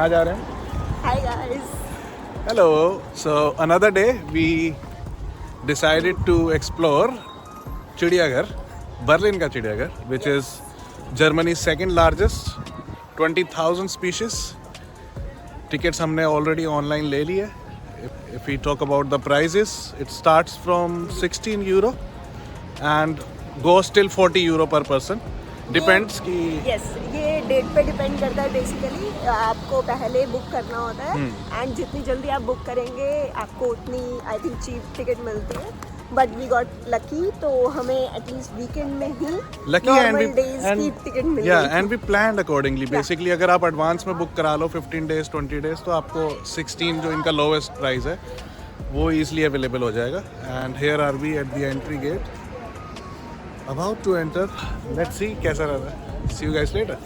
कहाँ जा रहे हैं? Hi guys. Hello. So another day we decided to explore चिड़ियाघर, बर्लिन का चिड़ियाघर, which is Germany's second largest, 20,000 species. Tickets हमने already online ले लिए. If we talk about the prices, it starts from 16 euro and goes till 40 euro per person. Depends कि Yes, ये date पे depend करता है बेसिकली. आपको पहले बुक करना होता है एंड जितनी जल्दी आप बुक करेंगे आपको उतनी आई थिंक चीप टिकट मिलती है. बट वी गॉट लकी, तो हमें एटलीस्ट वीकेंड में ही नॉर्मल डेज की टिकट मिली. And we planned accordingly. Basically अगर आप एडवांस में बुक करा लो 15 डेज 20 डेज तो आपको 16 जो इनका लोवेस्ट प्राइस है वो ईजिली अवेलेबल हो जाएगा. And here are we at the entry gate, about to enter. Let's see कैसा रहता है. See you guys later.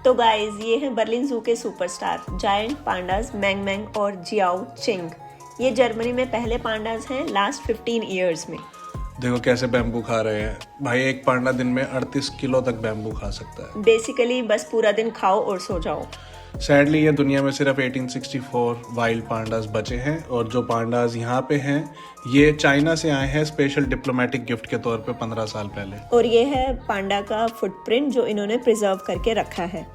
तो गाइज ये हैं बर्लिन जू के superstar giant pandas Meng Meng और जियाओ चिंग. ये जर्मनी में पहले पांडास हैं लास्ट 15 ईयर्स में. देखो कैसे बैम्बू खा रहे हैं भाई. एक पांडा दिन में 38 किलो तक बैम्बू खा सकता है. बेसिकली बस पूरा दिन खाओ और सो जाओ. सैडली ये दुनिया में सिर्फ 1864 वाइल्ड पांडास बचे हैं और जो पांडास यहाँ पे हैं ये चाइना से आए हैं स्पेशल डिप्लोमेटिक गिफ्ट के तौर पे 15 साल पहले. और ये है पांडा का फुटप्रिंट जो इन्होंने प्रिजर्व करके रखा है.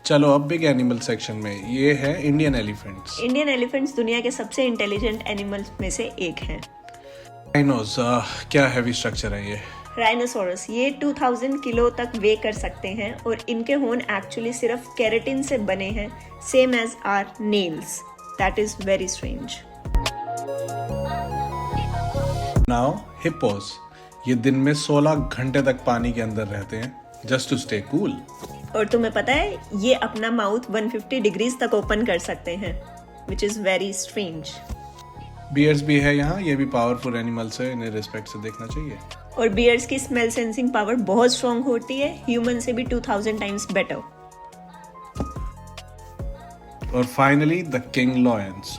चलो अब बिग एनिमल सेक्शन में. ये है इंडियन एलिफेंट्स. इंडियन एलिफेंट्स दुनिया के सबसे इंटेलिजेंट एनिमल्स में से एक हैं. राइनोस, क्या हैवी स्ट्रक्चर है ये. राइनोसोरस ये 2000 किलो तक वे कर सकते हैं और इनके होर्न एक्चुअली सिर्फ केराटिन से बने हैं, same as our nails. That is very strange. Now hippos. ये दिन में 16 घंटे तक पानी के अंदर रहते हैं जस्ट टू स्टे कूल. और तुम्हें पता है ये अपना माउथ 150 डिग्रीज तक ओपन कर सकते हैं, which is very strange. Bears भी है यहाँ. ये भी पावरफुल एनिमल्स है, इन्हें रिस्पेक्ट से देखना चाहिए. और बियर्स की स्मेल सेंसिंग पावर बहुत स्ट्रॉन्ग होती है, ह्यूमन से भी 2000 टाइम्स बेटर. और फाइनली द किंग लॉयंस.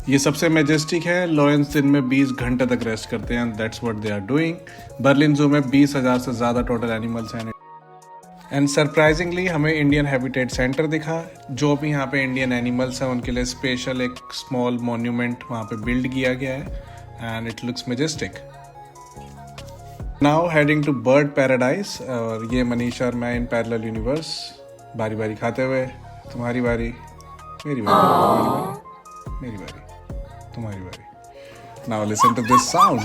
ये सबसे मैजेस्टिक है. लॉयंस दिन में 20 घंटे तक रेस्ट करते हैं. That's what they are doing. Berlin zoo में 20,000 से ज्यादा टोटल एनिमल्स हैं. एंड सरप्राइजिंगली हमें इंडियन हैबिटेट सेंटर दिखा. जो भी यहाँ पे इंडियन एनिमल्स हैं उनके लिए स्पेशल एक स्मॉल मॉन्यूमेंट वहाँ पे बिल्ड किया गया है and it looks majestic. Now heading to bird paradise. और ये मनीषा और मैं इन पैरेलल यूनिवर्स बारी बारी खाते हुए. तुम्हारी बारी, मेरी बारी, तुम्हारी बारी, मेरी बारी, तुम्हारी बारी. Now listen to this sound.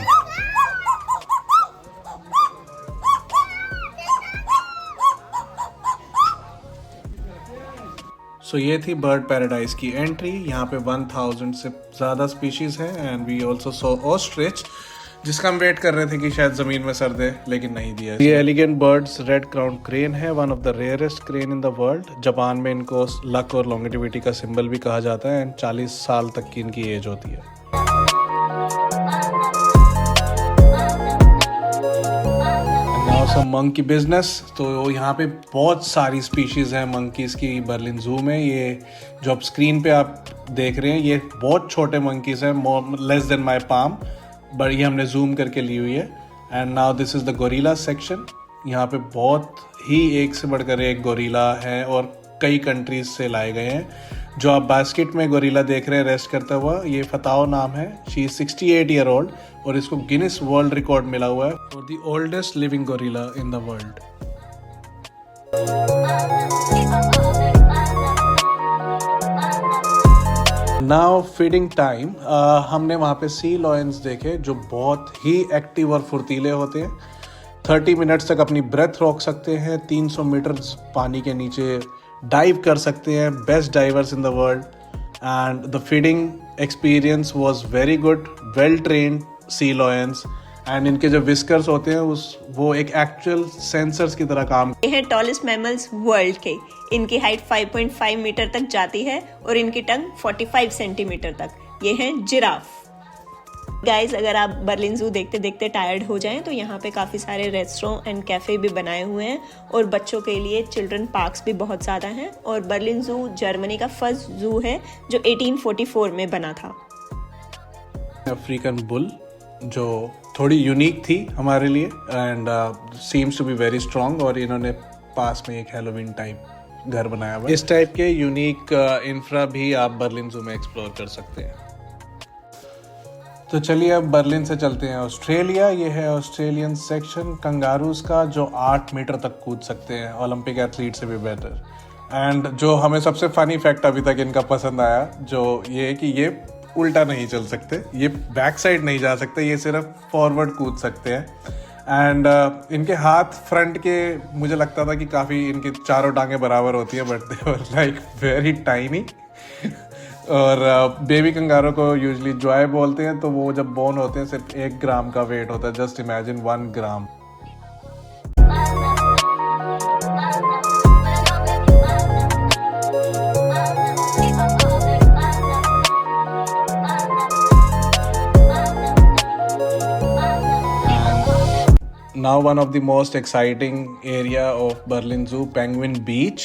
So ये थी बर्ड पैराडाइज की एंट्री. यहाँ पे 1000 से ज़्यादा स्पीशीज हैं and we also saw ostrich जिसका हम वेट कर रहे थे कि शायद ज़मीन में सर दे, लेकिन नहीं दिया. ये elegant birds red crown crane है, one of the rarest crane in the world. Japan में इनको लक और लॉन्गेटिविटी का सिंबल भी कहा जाता है एंड 40 साल तक की इनकी एज होती है. Monkey business. तो यहाँ पे बहुत सारी स्पीशीज हैं मंकीज की बर्लिन जू में. ये जो आप स्क्रीन पे आप देख रहे हैं ये बहुत छोटे मंकीज हैं, less than my palm, but ये हमने जूम करके ली हुई है. And now this is the gorilla section. यहाँ पे बहुत ही एक से बढ़कर एक गोरिल्ला है और कई कंट्रीज से लाए गए हैं. जो आप बास्केट में गोरिल्ला देख रहे हैं रेस्ट करता हुआ, ये फताओ नाम है. शी इज 68 ईयर ओल्ड और इसको गिनीज वर्ल्ड रिकॉर्ड मिला हुआ है for the oldest living gorilla in the world. Now feeding time. हमने वहाँ पे सी लॉयंस देखे जो बहुत ही एक्टिव और फुर्तीले होते हैं. 30 मिनट्स तक अपनी ब्रेथ रोक सकते हैं. 300 मीटर पानी के नीचे डाइव कर सकते हैं. Best divers in the world. And the feeding experience was very good. Well trained sea lions and इनके जो विस्कर्स होते हैं वो एक एक्चुअल सेंसर्स की तरह काम. ये हैं टॉलेस्ट मैमल्स वर्ल्ड के. इनकी हाइट 5.5 मीटर तक जाती है और इनकी टंग 45 सेंटीमीटर तक. ये हैं जिराफ. गाइज अगर आप बर्लिन जू देखते देखते टायर्ड हो जाएं तो यहाँ पे काफ़ी सारे रेस्टोरेंट एंड कैफ़े भी बनाए हुए हैं और बच्चों के लिए चिल्ड्रन पार्क्स भी बहुत ज़्यादा हैं. और बर्लिन जू जर्मनी का फर्स्ट जू है जो 1844 में बना था. अफ्रीकन बुल जो थोड़ी यूनिक थी हमारे लिए and seems to be very strong. और इन्होंने पास में एक हैलोवीन टाइप घर बनाया हुआ है। इस टाइप के यूनिक इंफ्रा भी आप बर्लिन जू में एक्सप्लोर कर सकते हैं। तो चलिए अब बर्लिन से चलते हैं ऑस्ट्रेलिया। ये है ऑस्ट्रेलियन सेक्शन कंगारूज का, जो 8 मीटर तक कूद सकते हैं, ओलंपिक एथलीट से भी बेटर। एंड जो हमें सबसे फनी फैक्ट अभी तक इनका पसंद आया, जो ये कि ये उल्टा नहीं चल सकते, ये बैक साइड नहीं जा सकते, ये सिर्फ फॉरवर्ड कूद सकते हैं। एंड इनके हाथ फ्रंट के, मुझे लगता था कि काफ़ी इनकी चारों टांगें बराबर होती हैं, but they were like very tiny. और बेबी कंगारू को यूजुअली जॉय बोलते हैं, तो वो जब बोर्न होते हैं सिर्फ 1 ग्राम का वेट होता है। Just imagine 1 gram. Now one of the most exciting area of Berlin Zoo, Penguin Beach.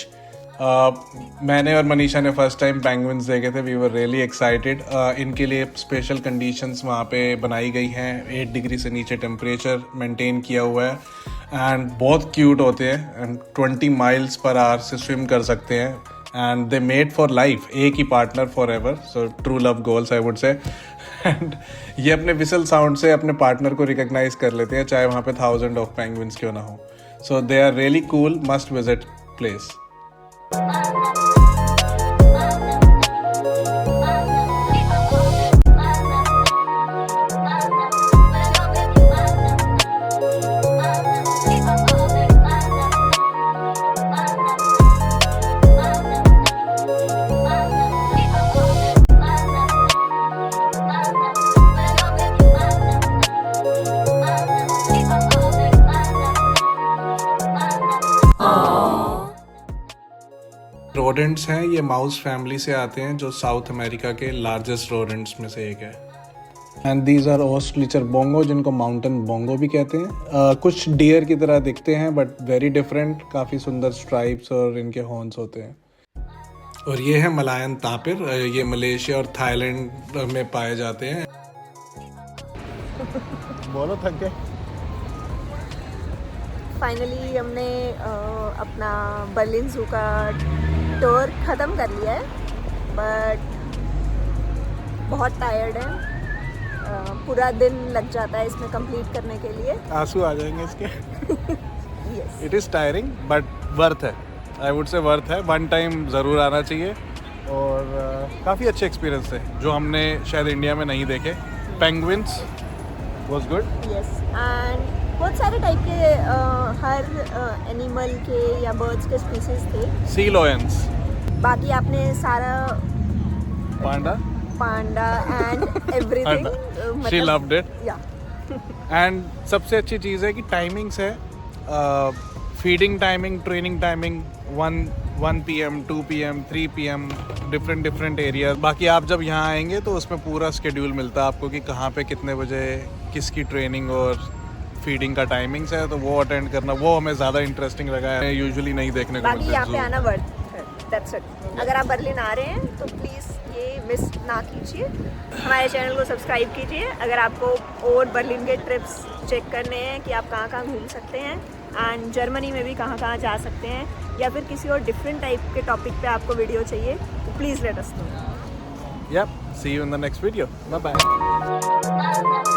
मैंने और मनीषा ने फर्स्ट टाइम पेंगुइन्स देखे थे। We were really excited. इनके लिए स्पेशल कंडीशंस वहाँ पे बनाई गई हैं। 8 डिग्री से नीचे टेम्परेचर मेंटेन किया हुआ है एंड बहुत क्यूट होते हैं एंड 20 माइल्स पर आवर से स्विम कर सकते हैं and they made for life, एक ही partner for ever, so true love goals I would say. And ये अपने विसल साउंड से अपने पार्टनर को रिकॉग्नाइज कर लेते हैं, चाहे वहाँ पे 1000 ऑफ पेंगुइन्स क्यों ना हो। So they are really cool, must visit place. Rodents हैं, ये माउस फैमिली से आते हैं, जो साउथ अमेरिका के लार्जेस्ट रोडेंट्स में से एक है। And these are ostrich or bongo, जिनको माउंटेन बोंगो भी कहते हैं। कुछ डियर की तरह दिखते हैं बट वेरी डिफरेंट, काफ़ी सुंदर स्ट्राइप्स और इनके हॉर्न्स होते हैं। और ये है मलायन तापिर, ये मलेशिया और थाईलैंड में पाए जाते हैं। बोलो थक गए। फाइनली हमने अपना बर्लिन जू का टूर ख़त्म कर लिया है, बट बहुत टायर्ड है। पूरा दिन लग जाता है इसमें कंप्लीट करने के लिए। आंसू आ जाएंगे इसके। Yes, it is tiring but worth है, आई वुड से वर्थ है। 1 टाइम ज़रूर आना चाहिए। और काफ़ी अच्छे एक्सपीरियंस थे जो हमने शायद इंडिया में नहीं देखे। Penguins was good. Yes, and बहुत सारे टाइप के हर एनिमल के या बर्ड्स के स्पीसीज थे। सी लॉयंस, बाकी आपने सारा panda and everything. She loved it. Yeah and सबसे अच्छी चीज़ है कि टाइमिंग्स है, feeding timing, training timing, 1 PM, 2 PM, 3 PM, different areas. बाकी आप जब यहाँ आएंगे तो उसमें पूरा स्केड्यूल मिलता है आपको कि कहाँ पे कितने बजे किसकी ट्रेनिंग और फीडिंग का टाइमिंग्स है, तो वो अटेंड करना, वो हमें ज़्यादा इंटरेस्टिंग लगा है, यूजुअली नहीं देखने को मिलता। बाकी यहाँ पे आना वर्थ है, दैट्स इट। अगर आप बर्लिन आ रहे हैं तो प्लीज़ ये मिस ना कीजिए। हमारे चैनल को सब्सक्राइब कीजिए अगर आपको और बर्लिन के ट्रिप्स चेक करने हैं कि आप कहाँ कहाँ घूम सकते हैं, एंड जर्मनी में भी कहाँ कहाँ जा सकते हैं, या फिर किसी और डिफरेंट टाइप के टॉपिक पे आपको वीडियो चाहिए तो please let us know. Yep, see you in the next video. Bye bye.